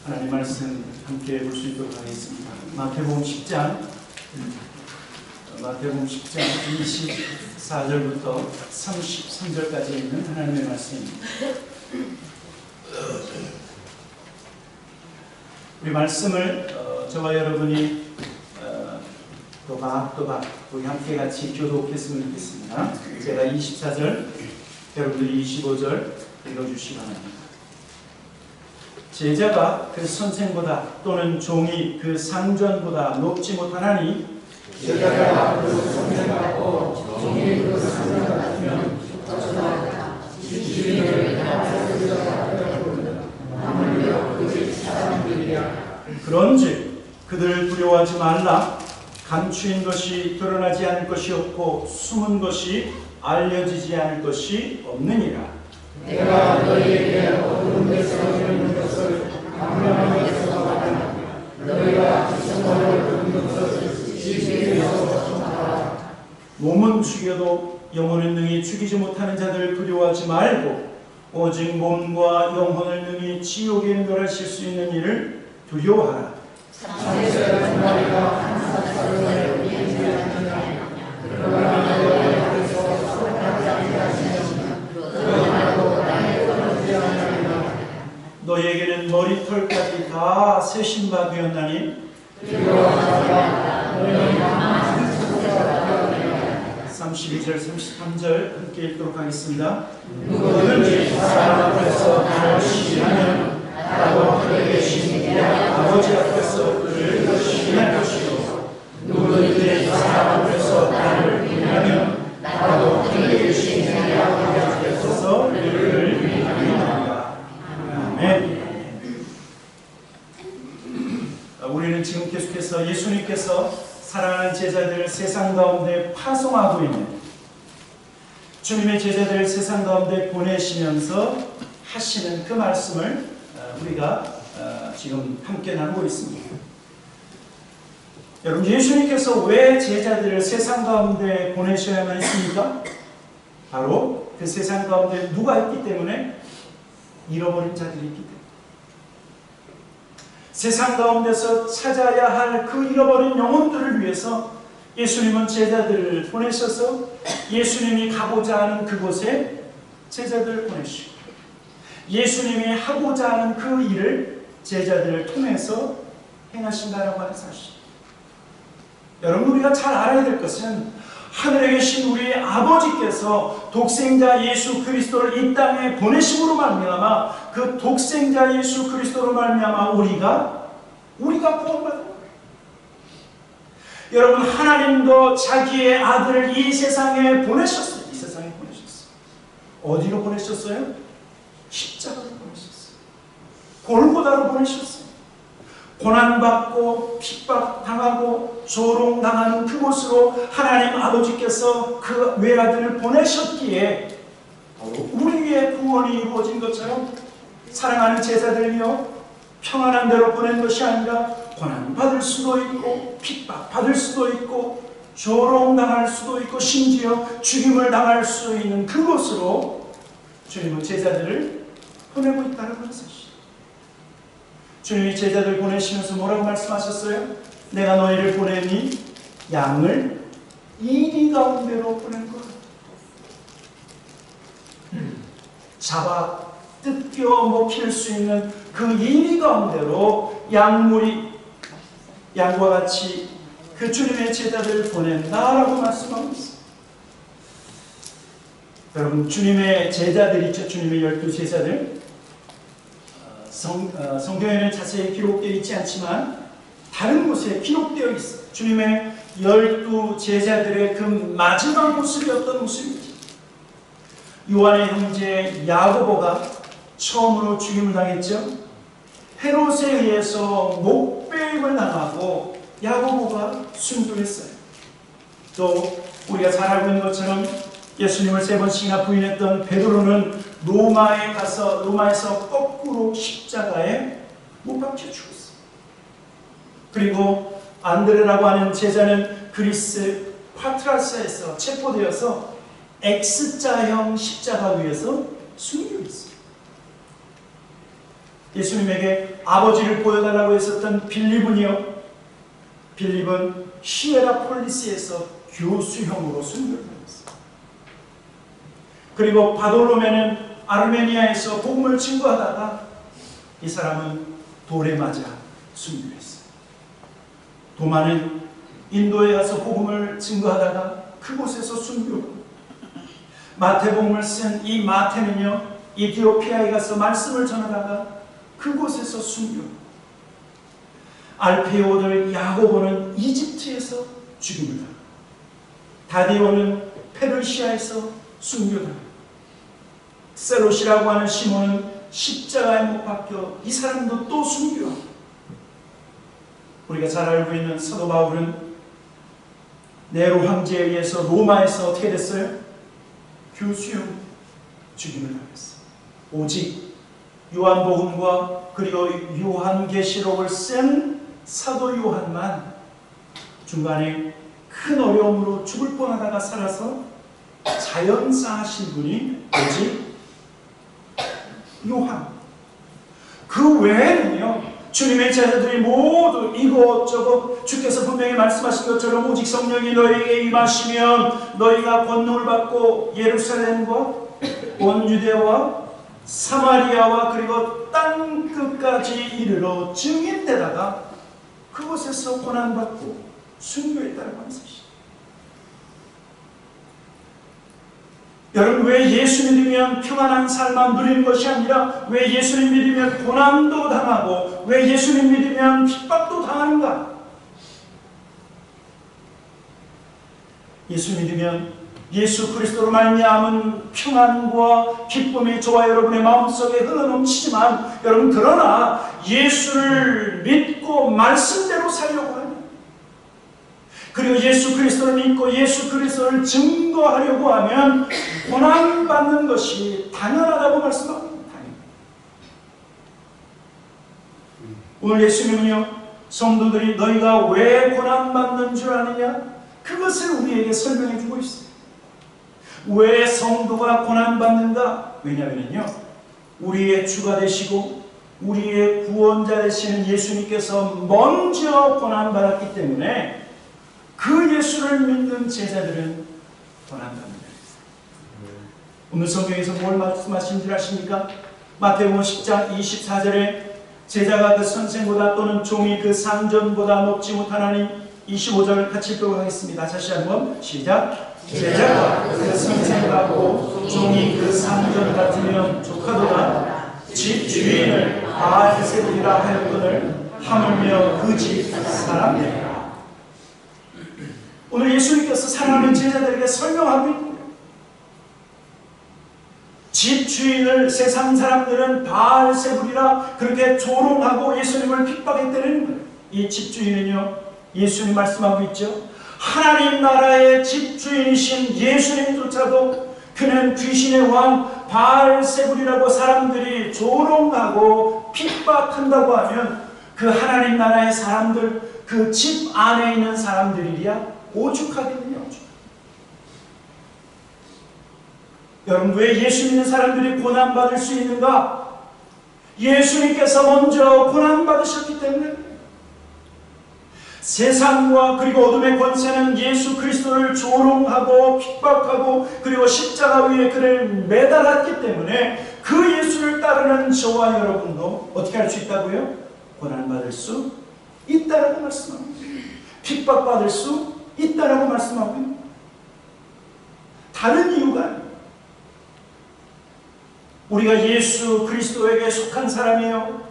하나님 말씀 함께 볼 수 있도록 하겠습니다. 마태복음 10장 24절부터 33절까지 있는 하나님의 말씀입니다. 우리 말씀을 저와 여러분이 또박 우리 함께 같이 교독했으면 좋겠습니다. 제가 24절, 여러분들이 25절 읽어주시기 바랍니다. 제자가 그 선생보다 또는 종이 그 상전보다 높지 못하나니 제자가 그 선생같고 종이 그 상전 같으면 어쩌다 주인을 아무리도 그들 사람들이야. 그런즉 그들을 두려워하지 말라. 감추인 것이 드러나지 않을 것이 없고 숨은 것이 알려지지 않을 것이 없느니라. 내가 너희에게 어두운 데서 이르는 것을 강명하게서 말하나 너희가 지성을 듣는 것을 지식에서 전하라. 몸은 죽여도 영혼은 능히 죽이지 못하는 자들을 두려워하지 말고 오직 몸과 영혼을 능히 지옥에 멸하실 수 있는 이를 두려워하라. 창세전 한 마리가 항상 사람의 우리에 있느냐. 그러나 너희 앞에서 소홀하지 아니하시면 너희도 나의 떨어지지 아니하리라. 너희에게는 머리털까지 다 세신 바 되었나니 두려워하지 말라. 너희는 32절 33절 함께 읽도록 하겠습니다. 누구든지 사람 앞에서 나를 시기하면 나도 그에게 시기하여 아버지 앞에서 그를 시기할 것이요 누구든지 사람 앞에서 나를 비하면 나도 그에게 시기하여 하나님께서 그를 위하리라. 아멘. 우리는 지금 계속해서 예수님께서 사랑하는 제자들을 세상 가운데 파송하고 있는 주님의 제자들을 세상 가운데 보내시면서 하시는 그 말씀을 우리가 지금 함께 나누고 있습니다. 여러분, 예수님께서 왜 제자들을 세상 가운데 보내셔야만 했습니까? 바로 그 세상 가운데 누가 있기 때문에? 잃어버린 자들이 있기 때문에. 세상 가운데서 찾아야 할 그 잃어버린 영혼들을 위해서 예수님은 제자들을 보내셔서 예수님이 가고자 하는 그곳에 제자들을 보내시고 예수님이 하고자 하는 그 일을 제자들을 통해서 행하신다라고 하는 사실. 여러분, 우리가 잘 알아야 될 것은 하늘에 계신 우리 아버지께서 독생자 예수 그리스도를 이 땅에 보내심으로 말미암아 그 독생자 예수 그리스도로 말미암아 우리가 구원받은 거예요. 여러분, 하나님도 자기의 아들을 이 세상에 보내셨어요. 이 세상에 보내셨어요. 어디로 보내셨어요? 십자가로 보내셨어요. 골고다로 보내셨어요. 고난받고 핍박당하고 조롱당하는 그곳으로 하나님 아버지께서 그 외아들을 보내셨기에 우리의 구원이 이루어진 것처럼 사랑하는 제자들이여 평안한 대로 보낸 것이 아니라 고난받을 수도 있고 핍박받을 수도 있고 조롱당할 수도 있고 심지어 죽임을 당할 수 있는 그곳으로 주님은 제자들을 보내고 있다는 것이죠. 주님이 제자들 보내시면서 뭐라고 말씀하셨어요? 내가 너희를 보내니 양을 이리 가운데로 보낸 거야. 잡아 뜯겨 먹힐 수 있는 그 이리 가운데로 양과 같이 그 주님의 제자들을 보낸다라고 말씀하고 있어요. 여러분, 주님의 제자들 있죠? 주님의 12제자들. 성경에는 자세히 기록되어 있지 않지만 다른 곳에 기록되어 있어요. 주님의 12제자들의 그 마지막 모습이 어떤 모습인지. 요한의 형제 야고보가 처음으로 죽임을 당했죠. 헤롯에 의해서 목배임을 당하고 야고보가 순교했어요. 또 우리가 잘 알고 있는 것처럼 예수님을 3번씩이나 부인했던 베드로는 로마에서 거꾸로 십자가에 못 박혀 죽었어요. 그리고 안드레라고 하는 제자는 그리스 파트라스에서 체포되어서 X자형 십자가 위에서 순교했어요. 예수님에게 아버지를 보여달라고 했었던 빌립은요, 빌립은 히에라폴리스에서 교수형으로 순교를 받았어요. 그리고 바돌로메는 아르메니아에서 복음을 증거하다가 이 사람은 돌에 맞아 순교했어요. 도마는 인도에 가서 복음을 증거하다가 그곳에서 순교하고, 마태복음을 쓴 이 마태는요, 이디오피아에 가서 말씀을 전하다가 그곳에서 순교하고, 알페오들 야고보는 이집트에서 죽임을 당하고, 다디오는 페르시아에서 순교당하고, 셀롯이라고 하는 시몬은 십자가에 못 박혀 이 사람도 또 순교하고, 우리가 잘 알고 있는 사도 바울은 네로 황제에 의해서 로마에서 어떻게 됐어요? 교수형 죽임을 당했어요. 오직 요한복음과 그리고 요한계시록을 쓴 사도 요한만 중간에 큰 어려움으로 죽을 뻔하다가 살아서 자연사하신 분이 오직 요한. 그 외에는요, 주님의 제자들이 모두 이것저것 주께서 분명히 말씀하신 것처럼 오직 성령이 너희에게 임하시면 너희가 권능을 받고 예루살렘과 온 유대와 사마리아와 그리고 땅 끝까지 이르러 증인되다가 그곳에서 고난받고 순교했다고 하는 사실. 여러분, 왜 예수 믿으면 평안한 삶만 누리는 것이 아니라 왜 예수님 믿으면 고난도 당하고 왜 예수님 믿으면 핍박도 당하는가? 예수 믿으면 예수 그리스도로 말미암은 평안과 기쁨이 저와 여러분의 마음속에 흘러넘치지만, 여러분, 그러나 예수를 믿고 말씀대로 살려고 하면, 그리고 예수 그리스도를 믿고 예수 그리스도를 증거하려고 하면 고난받는 것이 당연하다고 말씀합니다. 오늘 예수님은요, 성도들이 너희가 왜 고난받는 줄 아느냐? 그것을 우리에게 설명해 주고 있어요. 왜 성도가 고난받는가? 왜냐하면요, 우리의 주가 되시고 우리의 구원자 되시는 예수님께서 먼저 고난받았기 때문에 그 예수를 믿는 제자들은 고난받는다. 오늘 성경에서 뭘 말씀하신 줄 아십니까? 마태복음 10장 24절에 제자가 그 선생보다 또는 종이 그 상전보다 높지 못하나니, 25절 같이 읽도록 하겠습니다. 다시 한번 시작. 제자가 그 선생 같고 종이 그 상전 같으면 조카도다. 집 주인을 바알세불이라 하였거늘 하물며 그 집 사람이라. 오늘 예수님께서 사랑하는 제자들에게 설명하고 있는 거예요. 집 주인을 세상 사람들은 바알세불이라 그렇게 조롱하고 예수님을 핍박했다는 거예요. 이 집 주인은요, 예수님 말씀하고 있죠. 하나님 나라의 집 주인이신 예수님조차도 그는 귀신의 왕 바알세불이라고 사람들이 조롱하고 핍박한다고 하면 그 하나님 나라의 사람들, 그 집 안에 있는 사람들이야 오죽하겠느냐. 여러분, 왜 예수 믿는 사람들이 고난받을 수 있는가? 예수님께서 먼저 고난받으셨기 때문에. 세상과 그리고 어둠의 권세는 예수 그리스도를 조롱하고 핍박하고 그리고 십자가 위에 그를 매달았기 때문에 그 예수를 따르는 저와 여러분도 어떻게 할 수 있다고요? 고난받을 수 있다라고 말씀합니다. 핍박받을 수 있다라고 말씀하고 있습니다. 다른 이유가 아닙니다. 우리가 예수 그리스도에게 속한 사람이에요.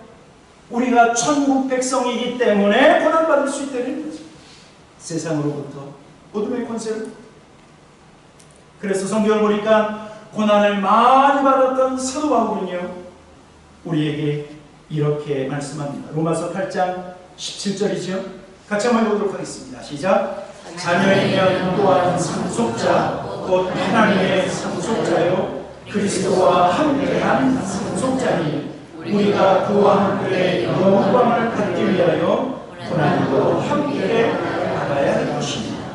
우리가 천국 백성이기 때문에 고난받을 수 있다는 거죠. 세상으로부터 어둠의 권세를. 그래서 성경을 보니까 고난을 많이 받았던 사도 바울은요, 우리에게 이렇게 말씀합니다. 로마서 8장 17절이죠. 같이 한번 읽어보도록 하겠습니다. 시작. 자녀이면 또한 상속자 곧 하나님의 상속자요 그리스도와 함께한 상속자니 우리가 그와 함께 영광을 받기 위하여 고난도 함께 받아야 할 것입니다.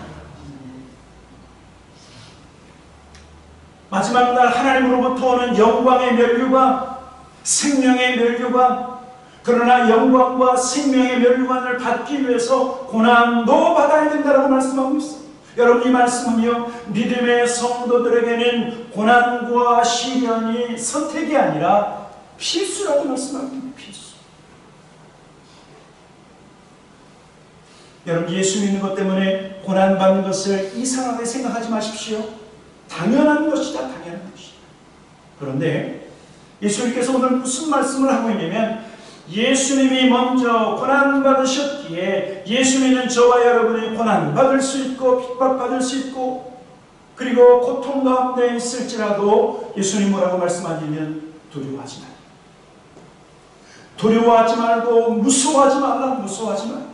마지막 날 하나님으로부터 오는 영광의 면류관, 생명의 면류관, 그 그러나 영광과 생명의 멸관을 받기 위해서 고난도 받아야 된다고 말씀하고 있어요. 여러분, 이 말씀은요, 믿음의 성도들에게는 고난과 시련이 선택이 아니라 필수라고 말씀합니다. 필수. 여러분, 예수 믿는 것 때문에 고난받는 것을 이상하게 생각하지 마십시오. 당연한 것이다. 당연한 것이다. 그런데 예수님께서 오늘 무슨 말씀을 하고 있냐면, 예수님이 먼저 고난받으셨기에 예수님은 저와 여러분이 고난받을 수 있고 핍박받을 수 있고 그리고 고통 가운데 있을지라도 예수님 뭐라고 말씀하시냐면 두려워하지 말라. 두려워하지 말고 무서워하지 말라. 무서워하지 말라.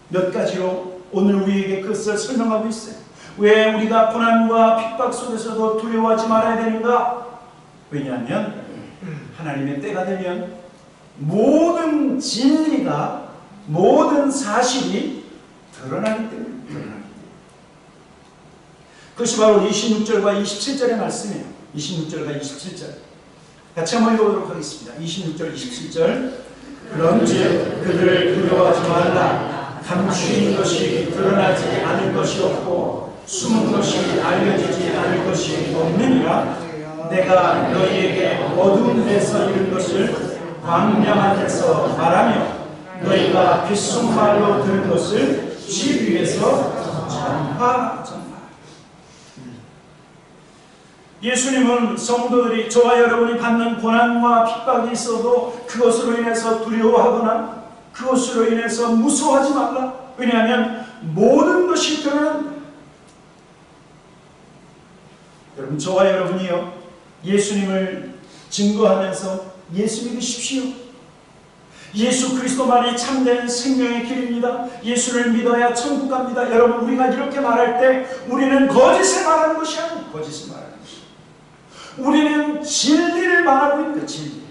몇 가지로 오늘 우리에게 그것을 설명하고 있어요. 왜 우리가 고난과 핍박 속에서도 두려워하지 말아야 되는가? 왜냐하면 하나님의 때가 되면 모든 진리가, 모든 사실이 드러나기 때문에. 그것이 바로 26절과 27절의 말씀이에요. 26절과 27절 같이 한번 읽어보도록 하겠습니다. 26절 27절 그런즉 그들을 두려워하지 말라. 감추인 것이 드러나지 않을 것이 없고 숨은 것이 알려지지 않을 것이 없느니라. 내가 너희에게 어두운 데서 이른 것을 광명한 데서 말하며 너희가 귓속말로 들은 것을 집 위에서 전파. 예수님은 성도들이, 저와 여러분이 받는 고난과 핍박이 있어도 그것으로 인해서 두려워하거나 그것으로 인해서 무서워하지 말라. 왜냐하면 모든 것이 드러난다. 여러분, 저와 여러분이요, 예수님을 증거하면서 예수 믿으십시오. 예수 그리스도만이 참된 생명의 길입니다. 예수를 믿어야 천국 갑니다. 여러분, 우리가 이렇게 말할 때 우리는 거짓을 말하는 것이 아니에요. 거짓을 말하는 것이. 우리는 진리를 말하고 있는 거예요. 진리.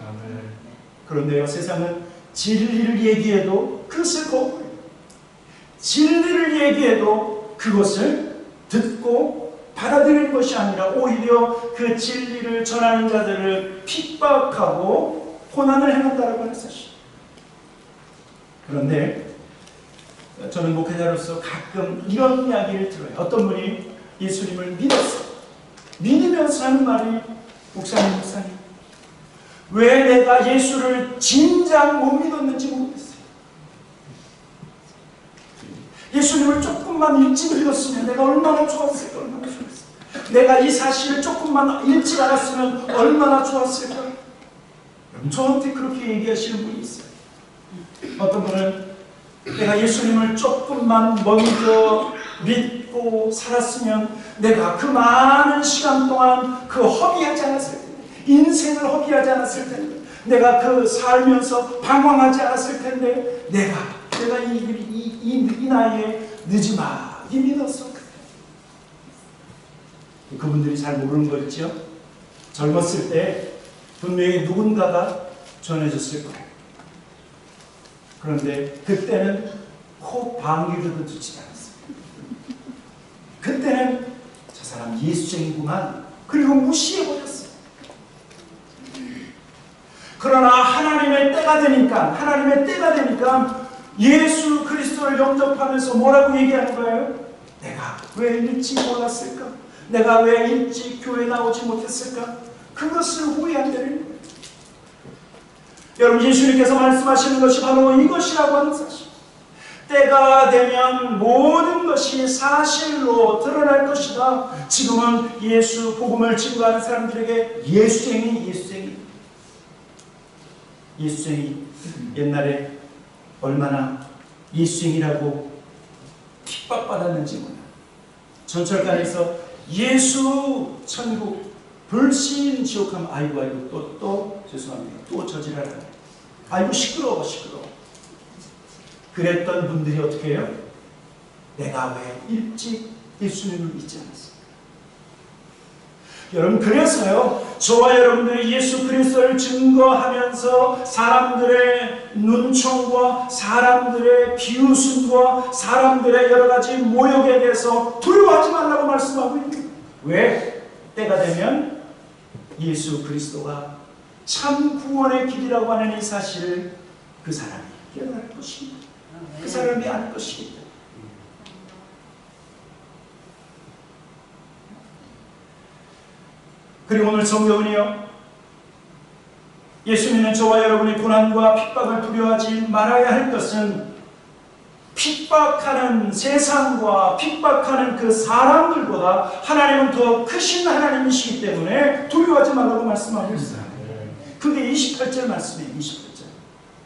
그런데요, 세상은 진리를 얘기해도 그것을 거부해요. 진리를 얘기해도 그것을 듣고 받아들이는 것이 아니라 오히려 그 진리를 전하는 자들을 핍박하고 고난을 행한다라고 하는 사실. 그런데 저는 목회자로서 가끔 이런 이야기를 들어요. 어떤 분이 예수님을 믿었어요. 믿으면서 하는 말이, 목사님 왜 내가 예수를 진작 못 믿었는지 모르겠어요. 예수님을 조금만 일찍 믿었으면 내가 얼마나 좋았을까. 얼마나 좋았을까. 내가 이 사실을 조금만 일찍 알았으면 얼마나 좋았을까. 저한테 그렇게 얘기하시는 분이 있어요. 어떤 분은 내가 예수님을 조금만 먼저 믿고 살았으면 내가 그 많은 시간 동안 그 허비하지 않았을 텐데, 인생을 허비하지 않았을 텐데, 내가 그 살면서 방황하지 않았을 텐데, 내가 이 나이에 늦지막이 믿었어. 그분들이 잘 모르는 거 있죠? 젊었을 때 분명히 누군가가 전해줬을 거예요. 그런데 그때는 코 방귀도 듣지 않았어요. 그때는 저 사람 예수쟁이구만. 그리고 무시해버렸어요. 그러나 하나님의 때가 되니까 예수 그리스도를 영접하면서 뭐라고 얘기하는 거예요? 내가 왜 일찍 몰랐을까? 내가 왜 일찍 교회 나오지 못했을까? 그것을 후회한다는 거예요. 여러분, 예수님께서 말씀하시는 것이 바로 이것이라고 하는 사실. 때가 되면 모든 것이 사실로 드러날 것이다. 지금은 예수 복음을 증거하는 사람들에게 예수쟁이 옛날에 얼마나 예수쟁이라고 핍박받았는지 몰라. 전철관에서 예수 천국 불신 지옥하면 아이고 또 죄송합니다. 또 저지랄하네. 아이고 시끄러워. 그랬던 분들이 어떻게 해요? 내가 왜 일찍 예수님을 믿지 않았을까? 여러분, 그래서요, 저와 여러분들이 예수 그리스도를 증거하면서 사람들의 눈총과 사람들의 비웃음과 사람들의 여러 가지 모욕에 대해서 두려워하지 말라고 말씀하고 있는 거예요. 왜? 때가 되면 예수 그리스도가 참 구원의 길이라고 하는 이 사실을 그 사람이 깨달을 것입니다. 그 사람이 알 것입니다. 그리고 오늘 성경은요, 예수 믿는 저와 여러분이 고난과 핍박을 두려워하지 말아야 할 것은 핍박하는 세상과 핍박하는 그 사람들보다 하나님은 더 크신 하나님이시기 때문에 두려워하지 말라고 말씀하고 있어요. 그게 28절 말씀이에요. 28절.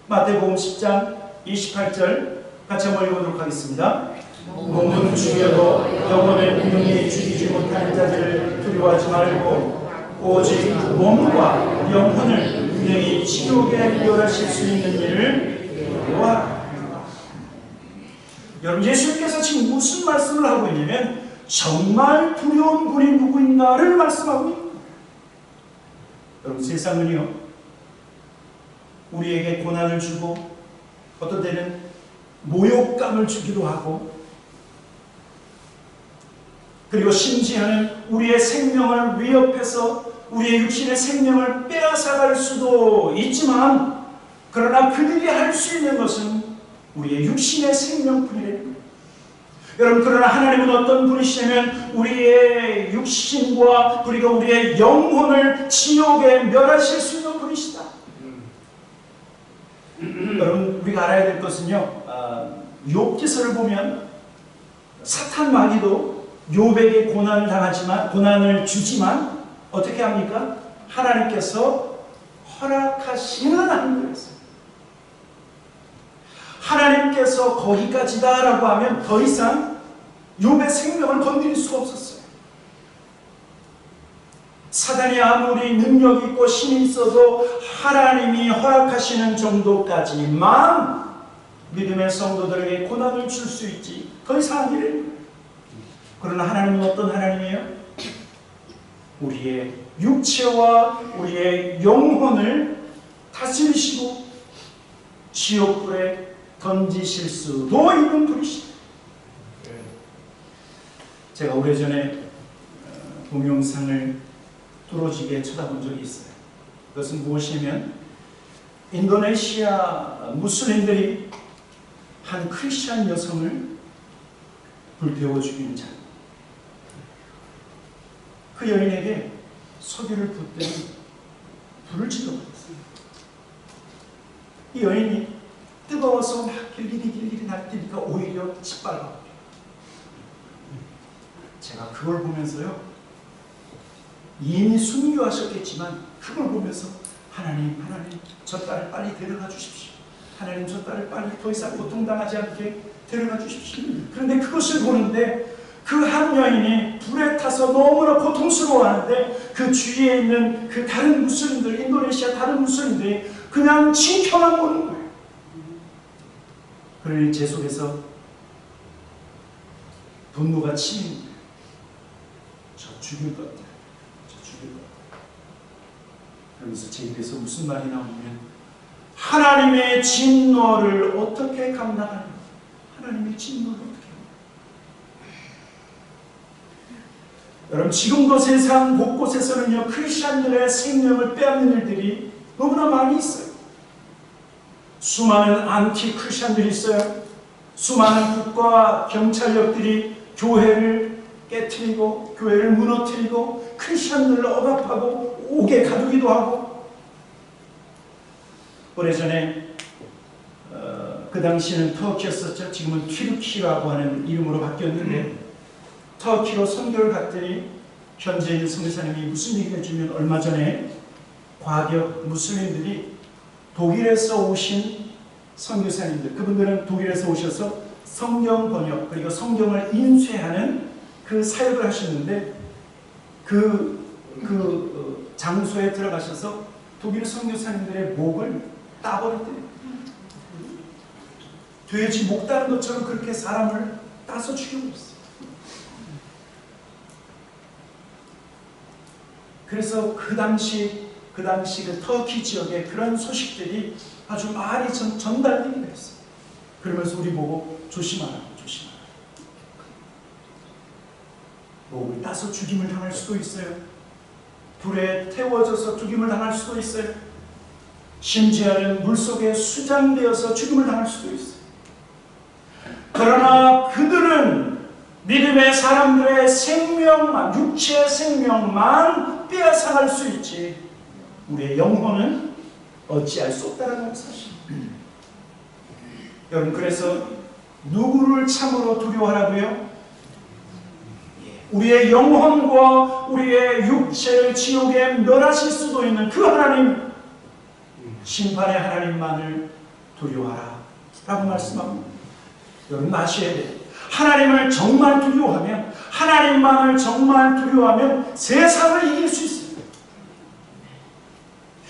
마태복음 10장 28절 같이 한번 읽어보도록 하겠습니다. 몸은 죽여도 영혼을 분명히 죽이지 못하는 자들을 두려워하지 말고 오직 몸과 영혼을 분명히 지옥에 멸하실 수 있는 일을 두려워하라. 여러분, 예수님께서 지금 무슨 말씀을 하고 있냐면 정말 두려운 분이 누구인가를 말씀하고 있습니다. 여러분, 세상은요, 우리에게 고난을 주고 어떤 때는 모욕감을 주기도 하고, 그리고 심지어는 우리의 생명을 위협해서 우리의 육신의 생명을 빼앗아갈 수도 있지만, 그러나 그들이 할 수 있는 것은 우리의 육신의 생명뿐이래요. 여러분, 그러나 하나님은 어떤 분이시냐면 우리의 육신과 그리고 우리의 영혼을 지옥에 멸하실 수 있는 분이시다. 여러분, 우리가 알아야 될 것은요, 욥기서를 보면 사탄 마귀도 욥에게 고난을 주지만 어떻게 합니까? 하나님께서 허락하시는 하나님이었어요. 하나님께서 거기까지다라고 하면 더 이상 욥의 생명을 건드릴 수가 없었어요. 사단이 아무리 능력이 있고 힘이 있어도 하나님이 허락하시는 정도까지만 믿음의 성도들에게 고난을 줄 수 있지, 더 이상 아니래요. 그러나 하나님은 어떤 하나님이에요? 우리의 육체와 우리의 영혼을 다스리시고 지옥불에 던지실 수도 있는 분이시다. 제가 오래전에 동영상을 뚫어지게 쳐다본 적이 있어요. 그것은 무엇이냐면 인도네시아 무슬림들이 한 크리스찬 여성을 불태워 죽이는 장면. 그 여인에게 석유를 붓더니 불을 질러버렸어요. 이 여인이 뜨거워서 막 길길이 날뛰니까 오히려 짓밟아. 제가 그걸 보면서요, 이미 순교하셨겠지만 그걸 보면서 하나님 저 딸을 빨리 데려가 주십시오. 하나님 저 딸을 빨리 더 이상 고통당하지 않게 데려가 주십시오. 그런데 그것을 보는데 그 한 여인이 불에 타서 너무나 고통스러워하는데 그 주위에 있는 그 다른 무슬림들, 인도네시아 다른 무슬림들이 그냥 지켜만 보는 거예요. 그러니 제 속에서 분노가 치는 거예요. 저 죽일 것 같아요. 저 죽일 것 같아요. 그러면서 제 입에서 무슨 말이 나오냐면 하나님의 진노를 어떻게 감당하냐. 하나님의 진노를 어떻게 감당하냐. 여러분, 지금도 세상 곳곳에서는요, 크리스찬들의 생명을 빼앗는 일들이 너무나 많이 있어요. 수많은 안티 크리스찬들이 있어요. 수많은 국가 경찰력들이 교회를 깨트리고 교회를 무너뜨리고 크리스찬들을 억압하고 옥에 가두기도 하고. 오래전에 그 당시에는 터키였었죠. 지금은 튀르키라고 하는 이름으로 바뀌었는데 터키로 선교를 갔더니 현재 있는 선교사님이 무슨 얘기를 해주면 얼마 전에 과격 무슬림들이 독일에서 오신 선교사님들, 그분들은 독일에서 오셔서 성경 번역 그리고 성경을 인쇄하는 그 사역을 하셨는데 그 장소에 들어가셔서 독일 선교사님들의 목을 따버렸대요. 돼지 목 따는 것처럼 그렇게 사람을 따서 죽여버렸어요. 그래서 그 당시 그 터키 지역에 그런 소식들이 아주 많이 전달되기도 했어요. 그러면서 우리 보고 조심하라. 목을 따서 죽임을 당할 수도 있어요. 불에 태워져서 죽임을 당할 수도 있어요. 심지어는 물속에 수장되어서 죽임을 당할 수도 있어요. 그러나 그들은 믿음의 사람들의 생명만, 육체의 생명만 빼앗아갈 수 있지 우리의 영혼은 어찌할 수 없다는 사실입니다. 여러분, 그래서 누구를 참으로 두려워하라고요? 우리의 영혼과 우리의 육체를 지옥에 멸하실 수도 있는 그 하나님, 심판의 하나님만을 두려워하라 라고 말씀합니다. 여러분 아셔야 돼요. 하나님을 정말 두려워하면, 하나님만을 정말 두려워하면 세상을 이길 수 있어요.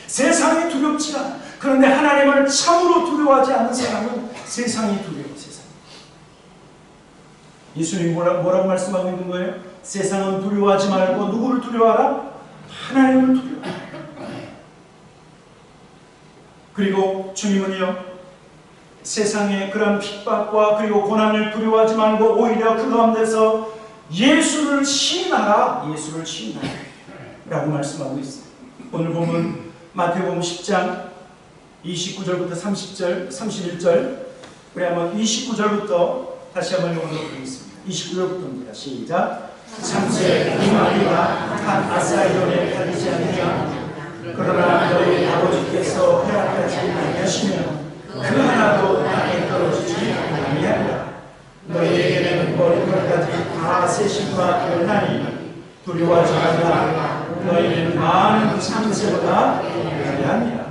세상이 두렵지 않아. 그런데 하나님을 참으로 두려워하지 않는 사람은 세상이 두려워요. 세상. 예수님이 뭐라고 말씀하고 있는 거예요? 세상은 두려워하지 말고 누구를 두려워하라? 하나님을 두려워하라. 그리고 주님은요, 세상의 그런 핍박과 그리고 고난을 두려워하지 말고 오히려 그 가운데서 예수를 시인하라, 예수를 시인하라 라고 말씀하고 있어요. 오늘 보면 마태복음 10장 29절부터 30절, 31절, 우리 한번 29절부터 다시 한번 읽어보도록 하겠습니다. 29절부터입니다. 시작. 참새 두 마리가 한 아사이온에 달리지 않느냐? 그러나 너희 아버지께서 허락하지 아니하시면 그 하나도 땅에 떨어지지 아니하리라. 너희에게는 머리털까지 다 세심과 열나니 두려워하지 말라. 너희는 많은 참새보다 귀하니라.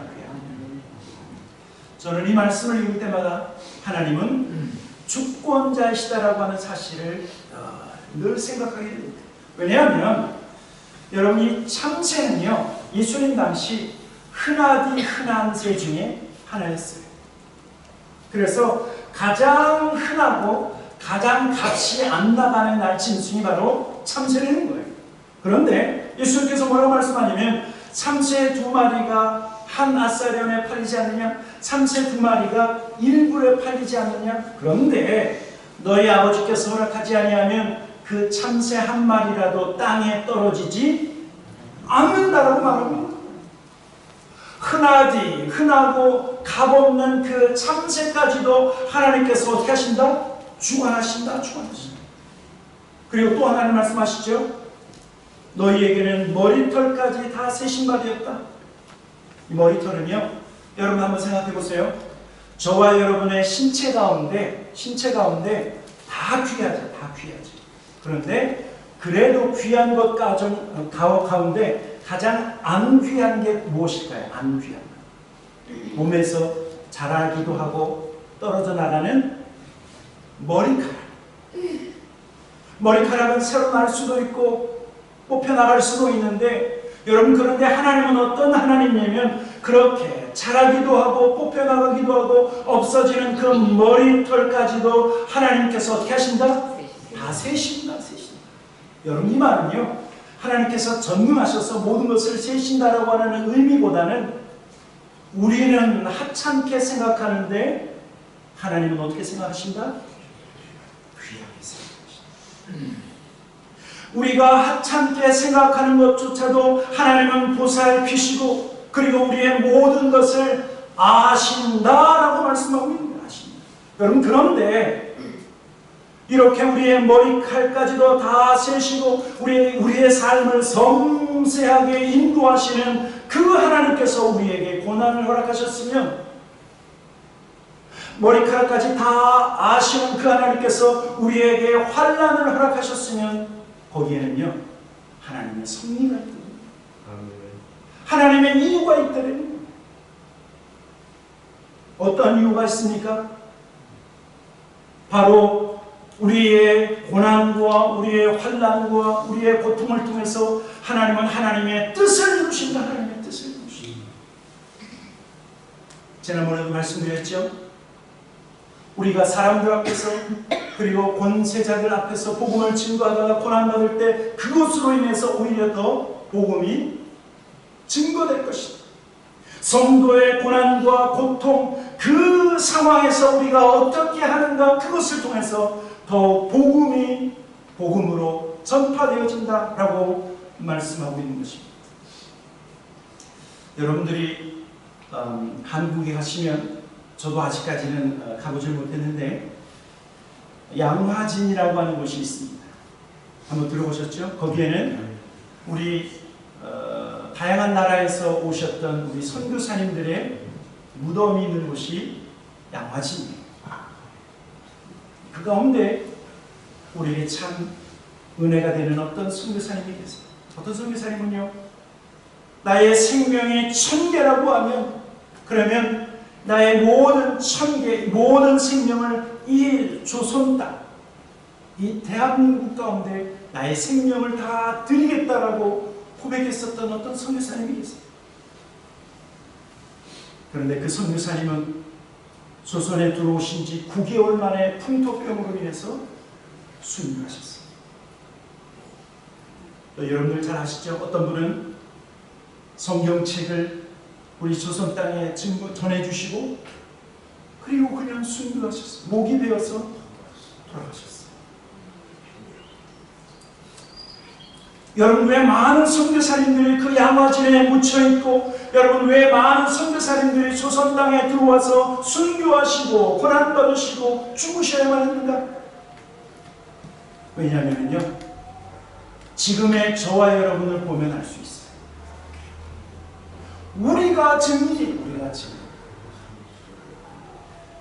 저는 이 말씀을 읽을 때마다 하나님은 주권자이시다라고 하는 사실을 늘 생각하게 됩니다. 왜냐하면 여러분, 이 참새는요, 예수님 당시 흔하디 흔한 새 중에 하나였어요. 그래서 가장 흔하고 가장 값이 안 나가는 날짐승이 바로 참새라는 거예요. 그런데 예수님께서 뭐라고 말씀하냐면, 참새 두 마리가 한 아사리온에 팔리지 않느냐? 참새 두 마리가 1불에 팔리지 않느냐? 그런데 너희 아버지께서 허락하지 아니하면 그 참새 한 마리라도 땅에 떨어지지 않는다라고 말합니다. 흔하디 흔하고 값없는 그 참새까지도 하나님께서 어떻게 하신다? 주관하신다. 주관하신다. 그리고 또 하나님 말씀하시죠. 너희에게는 머리털까지 다 새 신발이었다. 이 머리털은요, 여러분 한번 생각해 보세요. 저와 여러분의 신체 가운데 다 귀하죠. 다 귀하죠. 그런데 그래도 귀한 것 가운데 가장 안 귀한 게 무엇일까요? 안 귀한 것. 몸에서 자라기도 하고 떨어져 나가는 머리카락. 머리카락은 새로 날 수도 있고 뽑혀 나갈 수도 있는데, 여러분, 그런데 하나님은 어떤 하나님이냐면 그렇게 자라기도 하고 뽑혀 나가기도 하고 없어지는 그 머리털까지도 하나님께서 어떻게 하신다? 다 세신다. 세신다. 여러분, 이 말은요, 하나님께서 전능하셔서 모든 것을 세신다라고 하는 의미보다는 우리는 하찮게 생각하는데 하나님은 어떻게 생각하신다? 귀하게 생각하신다. 우리가 하찮게 생각하는 것조차도 하나님은 보살피시고 그리고 우리의 모든 것을 아신다라고 말씀하고 있는 거예요. 아신다. 여러분, 그런데 이렇게 우리의 머리칼까지도 다 세시고 우리의 삶을 섬세하게 인도하시는 그 하나님께서 우리에게 고난을 허락하셨으면, 머리카락까지 다 아시는 그 하나님께서 우리에게 환난을 허락하셨으면 거기에는요, 하나님의 섭리가 있다. 하나님의 이유가 있다는. 어떤 이유가 있습니까? 바로 우리의 고난과 우리의 환난과 우리의 고통을 통해서 하나님은 하나님의 뜻을 이루신다. 하나님의 뜻을 이루신다. 지난번에도 말씀드렸죠. 우리가 사람들 앞에서 그리고 권세자들 앞에서 복음을 증거하다가 고난받을 때 그것으로 인해서 오히려 더 복음이 증거될 것이다. 성도의 고난과 고통, 그 상황에서 우리가 어떻게 하는가, 그것을 통해서 더 복음으로 전파되어진다라고 말씀하고 있는 것입니다. 여러분들이 한국에 가시면, 저도 아직까지는 가보질 못했는데 양화진이라고 하는 곳이 있습니다. 한번 들어보셨죠? 거기에는 우리 다양한 나라에서 오셨던 우리 선교사님들의 무덤이 있는 곳이 양화진이에요. 그 가운데 우리에게 참 은혜가 되는 어떤 선교사님이 계세요. 어떤 선교사님은요, 나의 생명이 1000개라고 하면, 그러면 나의 모든 1000개, 모든 생명을 이 조선 땅, 이 대한민국 가운데 나의 생명을 다 드리겠다라고 고백했었던 어떤 선교사님이 계세요. 그런데 그 선교사님은 조선에 들어오신 지 9개월 만에 풍토병으로 인해서 순교하셨어요. 또 여러분들 잘 아시죠? 어떤 분은 성경책을 우리 조선 땅에 전해주시고 그리고 그냥 순교하셨어요. 목이 베어서 돌아가셨어요. 여러분, 왜 많은 선교사님들이 그 양화진에 묻혀있고, 여러분 왜 많은 선교사님들이 조선 땅에 들어와서 순교하시고 고난받으시고 죽으셔야만 합니까? 왜냐하면요, 지금의 저와 여러분을 보면 알 수 있어요. 우리가 증인이, 우리가 증인.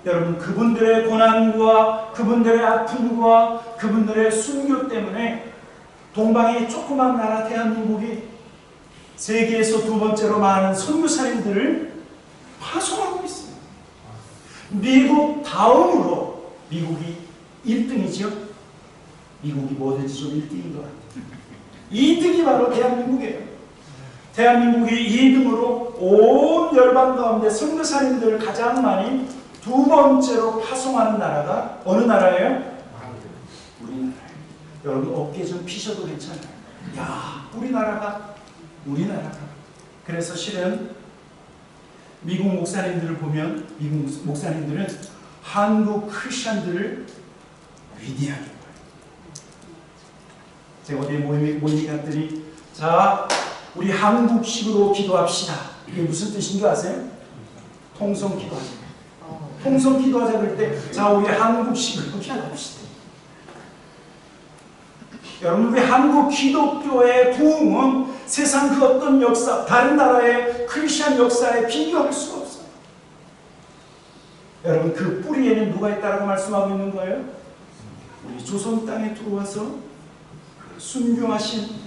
여러분, 그분들의 고난과 그분들의 아픔과 그분들의 순교 때문에 동방의 조그만 나라 대한민국이 세계에서 2번째로 많은 선교사님들을 파송하고 있습니다. 미국 다음으로, 미국이 1등이죠. 미국이 뭐든지 좀 1등인 것 같아요. 2등이 바로 대한민국이에요. 대한민국이 2등으로 온 열방 가운데 선교사님들을 가장 많이 2번째로 파송하는 나라가 어느 나라예요? 우리나라예요. 여러분, 어깨 좀 피셔도 괜찮아요. 야, 우리나라가. 그래서 실은 미국 목사님들을 보면, 미국 목사님들은 한국 크리스천들을 위대하게 봐요. 제가 어디 모임에 갔더니, 자, 우리 한국식으로 기도합시다. 이게 무슨 뜻인지 아세요? 통성 기도하자. 통성 기도하자 그럴 때, 자, 우리 한국식으로 기도합시다. 여러분, 우리 한국 기독교의 부흥은 세상 그 어떤 역사, 다른 나라의 크리스천 역사에 비교할 수가 없어요. 여러분, 그 뿌리에는 누가 있다라고 말씀하고 있는 거예요? 우리 조선 땅에 들어와서 순교하신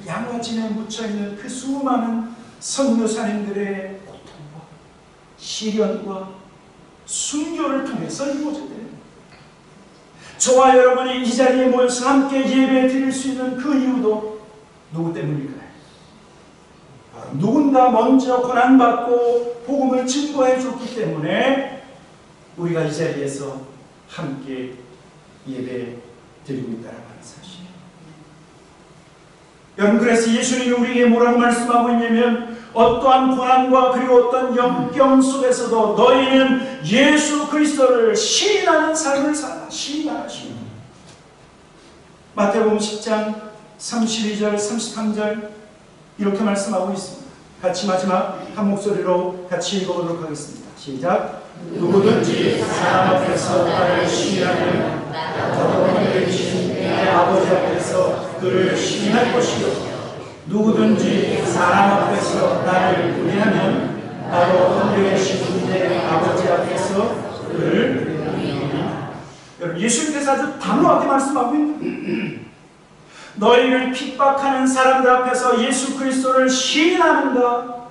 양화진에 묻혀있는 그 수많은 선교사님들의 고통과 시련과 순교를 통해서 이루어졌대요. 저와 여러분이 이 자리에 모여서 함께 예배 드릴 수 있는 그 이유도 누구 때문일까요? 누군가 먼저 고난받고 복음을 증거해 줬기 때문에 우리가 이 자리에서 함께 예배 드리고 있다는 사실. 여러분, 그래서 예수님이 우리에게 뭐라고 말씀하고 있냐면, 어떠한 고난과 그리고 어떤 역경 속에서도 너희는 예수 그리스도를 시인하는 삶을 살아. 시인하시는. 마태복음 10장 32절 33절 이렇게 말씀하고 있습니다. 같이 마지막 한 목소리로 같이 읽어보도록 하겠습니다. 시작. 누구든지 사람 앞에서 나를 시인하면 나도 하늘에 계신 내 아버지 앞에서 그를 시인할 것이요, 누구든지 사람 앞에서 나를 부인하면 나도 하늘에 계신 내 아버지 앞에서 그를 부인하리라. 여러분, 예수님께서 아주 단호하게 말씀하고 있는, 너희를 핍박하는 사람들 앞에서 예수 그리스도를 시인하는가?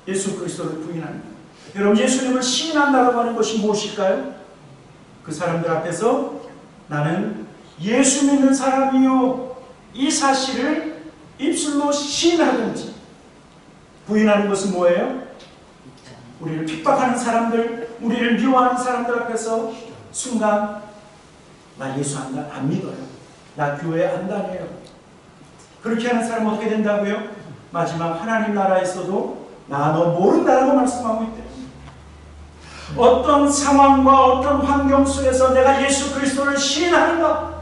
예수 그리스도를 부인하는가? 여러분, 예수님을 시인한다고 하는 것이 무엇일까요? 그 사람들 앞에서 나는 예수 믿는 사람이요, 이 사실을 입술로 시인하든지, 부인하는 것은 뭐예요? 우리를 핍박하는 사람들, 우리를 미워하는 사람들 앞에서 순간 나 예수 안 믿어요, 나 교회 안 다녀요, 그렇게 하는 사람은 어떻게 된다고요? 마지막 하나님 나라에서도 나 너 모른다라고 말씀하고 있대요. 어떤 상황과 어떤 환경 속에서 내가 예수 그리스도를 시인하는가?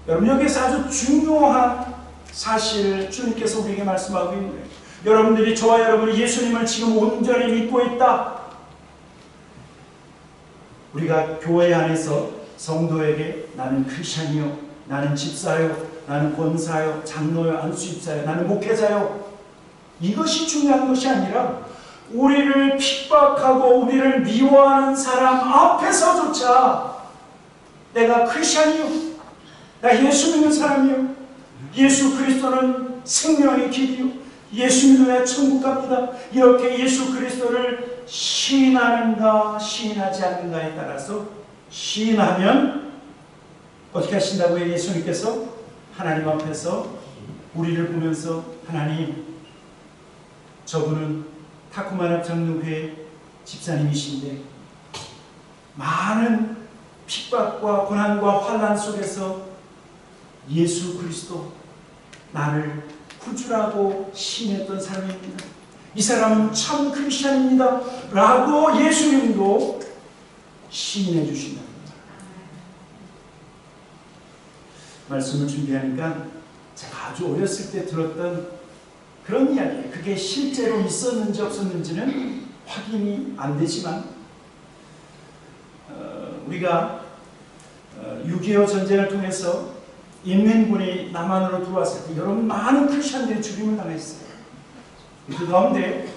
여러분, 여기서 아주 중요한 사실을 주님께서 우리에게 말씀하고 있는 거예요. 여러분들이, 저와 여러분이 예수님을 지금 온전히 믿고 있다. 우리가 교회 안에서 성도에게 나는 크리스천이요, 나는 집사요, 나는 권사요, 장로요, 안수집사요, 나는 목회자요, 이것이 중요한 것이 아니라 우리를 핍박하고 우리를 미워하는 사람 앞에서조차 내가 크리스천이요, 나 예수 믿는 사람이요, 예수 그리스도는 생명의 길이요, 예수 믿으면 천국 갑니다, 이렇게 예수 그리스도를 시인하는가 시인하지 않는가에 따라서, 시인하면 어떻게 하신다고요? 예수님께서 하나님 앞에서 우리를 보면서, 하나님, 저분은 타쿠마나 장로회 집사님이신데 많은 핍박과 고난과 환난 속에서 예수 그리스도, 나를 구주라고 시인했던 사람입니다. 이 사람은 참 크리스천입니다 라고 예수님도 시인해 주신답니다. 말씀을 준비하니까 제가 아주 어렸을 때 들었던 그런 이야기예요. 그게 실제로 있었는지 없었는지는 확인이 안 되지만, 우리가 6.25 전쟁을 통해서 인민군이 남한으로 들어왔을 때 여러분 많은 크리스천들이 죽임을 당했어요. 그 가운데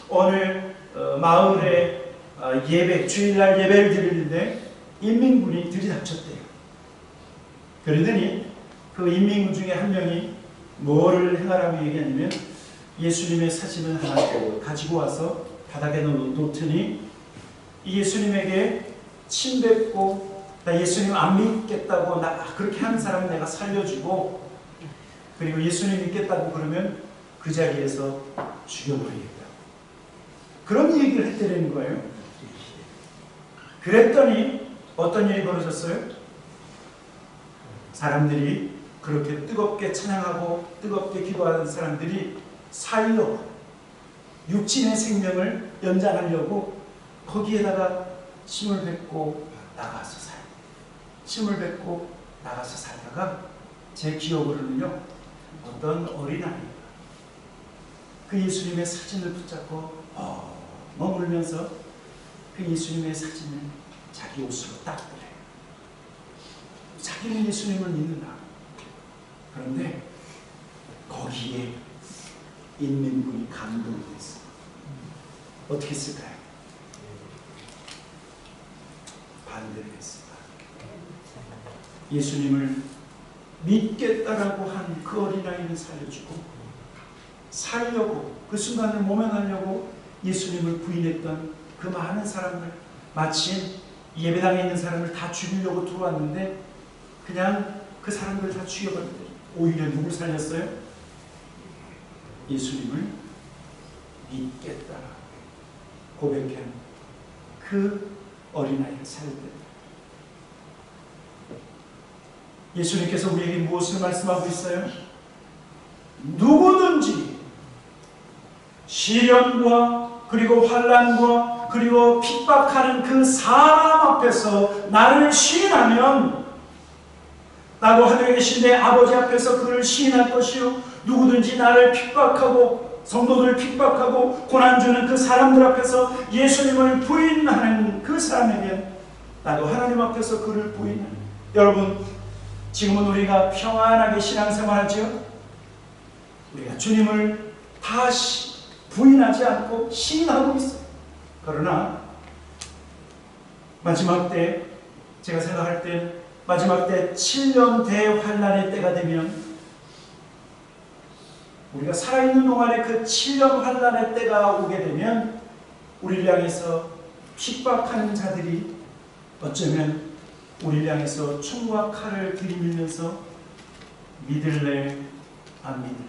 어느 마을에 예배, 주일날 예배를 드리는데 인민군이 들이닥쳤대요. 그러더니 그 인민군 중에 한 명이 뭐를 해라고 얘기하냐면, 예수님의 사진을 하나 가지고 와서 바닥에 놓더니 예수님에게 침뱉고, 나 예수님 안 믿겠다고, 나 그렇게 하는 사람은 내가 살려주고, 그리고 예수님 믿겠다고 그러면 그 자리에서 죽여버리겠다, 그런 얘기를 했다는 거예요. 그랬더니 어떤 일이 벌어졌어요? 사람들이, 그렇게 뜨겁게 찬양하고 뜨겁게 기도하는 사람들이 살려고, 육신의 생명을 연장하려고 거기에다가 침을 뱉고 나가서 살아요. 침을 뱉고 나가서 살다가 제 기억으로는요, 어떤 어린아이가 그 예수님의 사진을 붙잡고 머물면서 그 예수님의 사진을 자기 옷으로 닦으래요. 자기는 예수님을 믿는다. 그런데 거기에 인민군이 감동이 됐어요. 어떻게 했을까요? 반대를 했습니다. 예수님을 믿겠다라고 한 그 어린아이는 살려주고, 살려고, 그 순간을 모면하려고 예수님을 부인했던 그 많은 사람들, 마침 예배당에 있는 사람을 다 죽이려고 들어왔는데 그냥 그 사람들을 다 죽여버렸대요. 오히려 누굴 살렸어요? 예수님을 믿겠다 고백한 그 어린아이를 살렸대요. 예수님께서 우리에게 무엇을 말씀하고 있어요? 누구든지 시련과 그리고 환난과 그리고 핍박하는 그 사람 앞에서 나를 시인하면, 나도 하늘에 계신 내 아버지 앞에서 그를 시인할 것이요, 누구든지 나를 핍박하고 성도들을 핍박하고 고난 주는 그 사람들 앞에서 예수님을 부인하는 그 사람에게 나도 하나님 앞에서 그를 부인하는. 여러분, 지금은 우리가 평안하게 신앙생활하죠. 우리가 주님을 다시 부인하지 않고 시인하고 있어요. 그러나 마지막 때, 제가 생각할 때 마지막 때 7년 대환란의 때가 되면, 우리가 살아있는 동안에 그 7년 환란의 때가 오게 되면 우리를 향해서 핍박하는 자들이 어쩌면 우리를 향해서 총과 칼을 들이밀면서 믿을래 안 믿을래,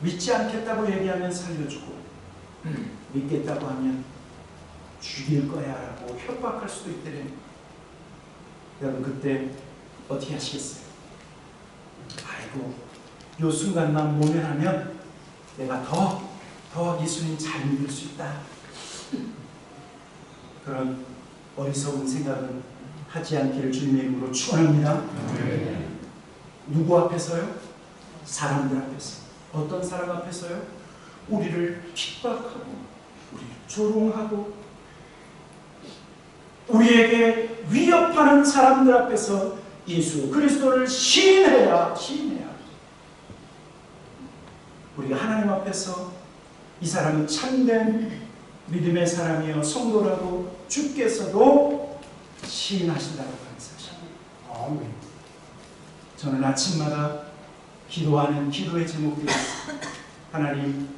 믿지 않겠다고 얘기하면 살려주고 믿겠다고 하면 죽일 거야 라고 협박할 수도 있다는. 여러분, 그때 어떻게 하시겠어요? 아이고, 요 순간만 모면하면 내가 더 예수님 잘 믿을 수 있다, 그런 어리석은 생각은 하지 않기를 주님의 이름으로 축원합니다. 누구 앞에서요? 사람들 앞에서. 어떤 사람 앞에서요? 우리를 핍박하고 우리를 조롱하고 우리에게 위협하는 사람들 앞에서 예수 그리스도를 시인해야 우리가 하나님 앞에서 이 사람은 참된 믿음의 사람이요 성도라고 주께서도 시인하신다고 하는 사실. 아멘. 저는 아침마다 기도하는 기도의 제목들이 하나님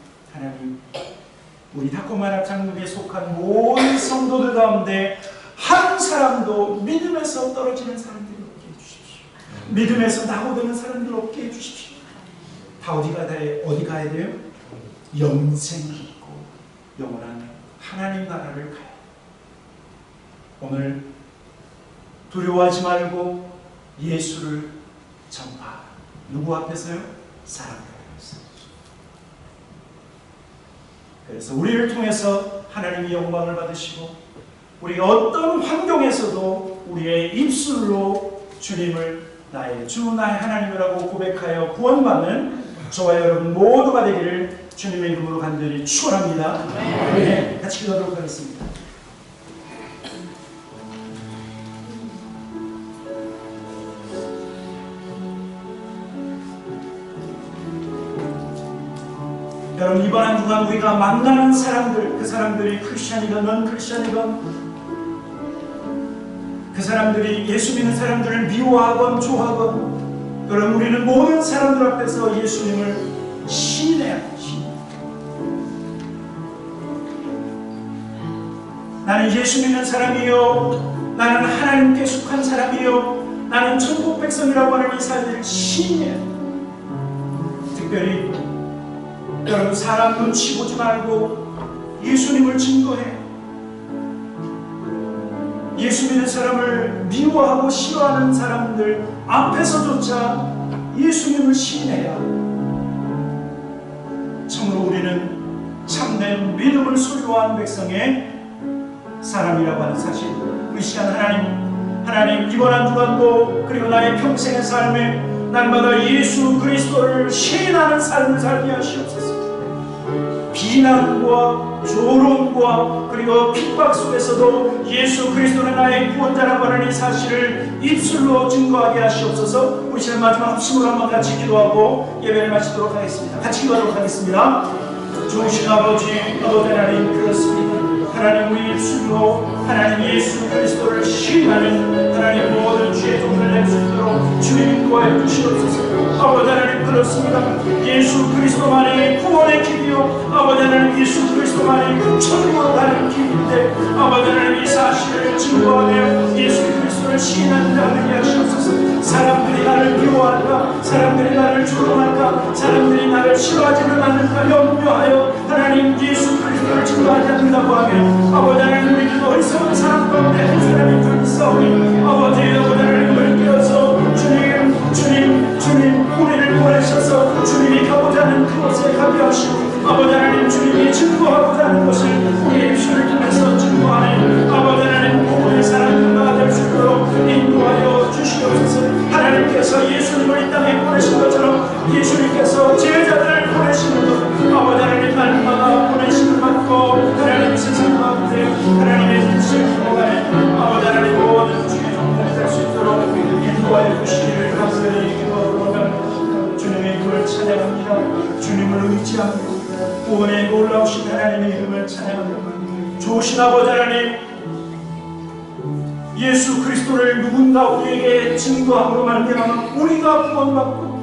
우리 다코마라 장로에 속한 모든 성도들 가운데 한 사람도 믿음에서 떨어지는 사람들이 없게 해주십시오. 믿음에서 낙오되는 사람들 없게 해주십시오. 다 어디 가야 돼요? 영생이 있고 영원한 하나님 나라를 가요. 오늘 두려워하지 말고 예수를 전파. 누구 앞에서요? 사람들 앞에서. 그래서 우리를 통해서 하나님이 영광을 받으시고 우리가 어떤 환경에서도 우리의 입술로 주님을 나의 주 나의 하나님이라고 고백하여 구원받는 저와 여러분 모두가 되기를 주님의 이름으로 간절히 축원합니다. 네, 같이 기도하도록 하겠습니다. 여러분 이번 한 주간 우리가 만나는 사람들, 그 사람들이 크리스찬이건 넌 크리스찬이건 그 사람들이 예수 믿는 사람들을 미워하건 좋아하건 여러분 우리는 모든 사람들 앞에서 예수님을 시인해야 해. 나는 예수 믿는 사람이요 나는 하나님께 속한 사람이요 나는 천국 백성이라고 하는 이 사실을 시인해야 해. 특별히 여러분 사람 눈치 보지 말고 예수님을 증거해. 예수 믿는 사람을 미워하고 싫어하는 사람들 앞에서조차 예수님을 시인해야 참으로 우리는 참된 믿음을 소유한 백성의 사람이라고 하는 사실. 이 시간 하나님 이번 한 주간도 그리고 나의 평생의 삶에 날마다 예수 그리스도를 시인하는 삶을 살게 하시옵소서. 비난과 조롱과 그리고 핍박 속에서도 예수 그리스도는 나의 구원자라고 하는 이 사실을 입술로 증거하게 하시옵소서. 우리 시간 마지막 합심으로 한번 같이 기도하고 예배를 마치도록 하겠습니다. 같이 기도하도록 하겠습니다. 좋으신 아버지 하나님 그렇습니다. 하나님 우리 입술로 하나님 예수 그리스도를 시인하는 하나님 모든 죄의 종을 낼 수 있도록 주님 인도하여 주시옵소서. 아버지 하나님 그렇습니다. 예수 그리스도만이 구원의 길이요 아버지 하나님 예수 그리스도만이 천국으로 가는 길인데 아버지 하나님 이 사실을 증거하며 예수 그리스도를 시인하는 자들이 하시옵소서. 사람들이 나를 미워할까 사람들이 나를 조롱할까 사람들이 나를 싫어하지는 않을까 염려하여 하나님 예수 그리스도를 증거하지 않는다고 하며 아버지 하나님 우리는 어리석은 사람 가운데 한 사람이 좀 있사오니 아버지 하나님을 깨어서 주님 우리를 보내셔서 주님이 가고자 하는 그곳에 가게 하시고 아버지 하나님 주님이 증거하고자 하는 것을 우리의 입술을 통해서 증거하는 아버지 하나님 모든 사람들과 될 수 있도록 인도하여 주시옵소서. 하나님께서 예수님을 이 땅에 보내신 것처럼 예수님께서 제자들을 보내시는 것 아버지 하나님 날마다 보내심을 받고 하나님 세상 가운데 하나님의 뜻을 구하는 아버지 하나님 모든 주의 종들 될 수 있도록 인도하여 주시기를 간절히 기도하며 주님의 이름을 찬양합니다. 주님을 의지합니다. 구원에 놀라우신 하나님의 이름을 찬양합니다. 좋으신 아버지 하나님 예수 그리스도를 누군가 우리에게 증거함으로 말미암아 우리가 구원받고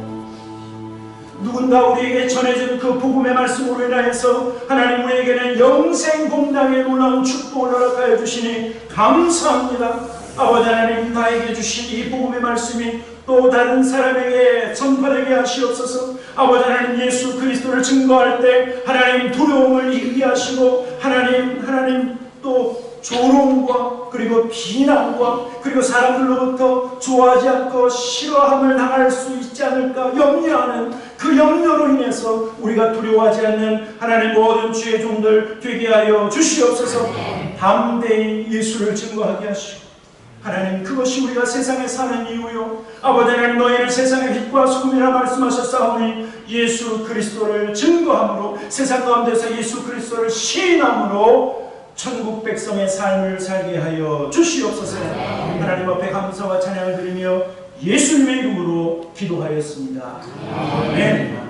누군가 우리에게 전해진 그 복음의 말씀으로 인하여서 하나님 우리에게는 영생 공당의 놀라운 축복을 허락하여 주시니 감사합니다. 아버지 하나님 나에게 주신 이 복음의 말씀이 또 다른 사람에게 전파되게 하시옵소서. 아버지 하나님 예수 그리스도를 증거할 때 하나님 두려움을 이기게 하시고 하나님 또 조롱과 그리고 비난과 그리고 사람들로부터 좋아하지 않고 싫어함을 당할 수 있지 않을까 염려하는 그 염려로 인해서 우리가 두려워하지 않는 하나님 모든 주의 종들 되게 하여 주시옵소서. 담대히 예수를 증거하게 하시고 하나님, 그것이 우리가 세상에 사는 이유요. 아버지 하나님, 너희를 세상의 빛과 소금이라 말씀하셨사오니 예수 그리스도를 증거함으로, 세상 가운데서 예수 그리스도를 시인함으로 천국 백성의 삶을 살게 하여 주시옵소서. 하나님 앞에 감사와 찬양을 드리며 예수님의 이름으로 기도하였습니다. 아멘.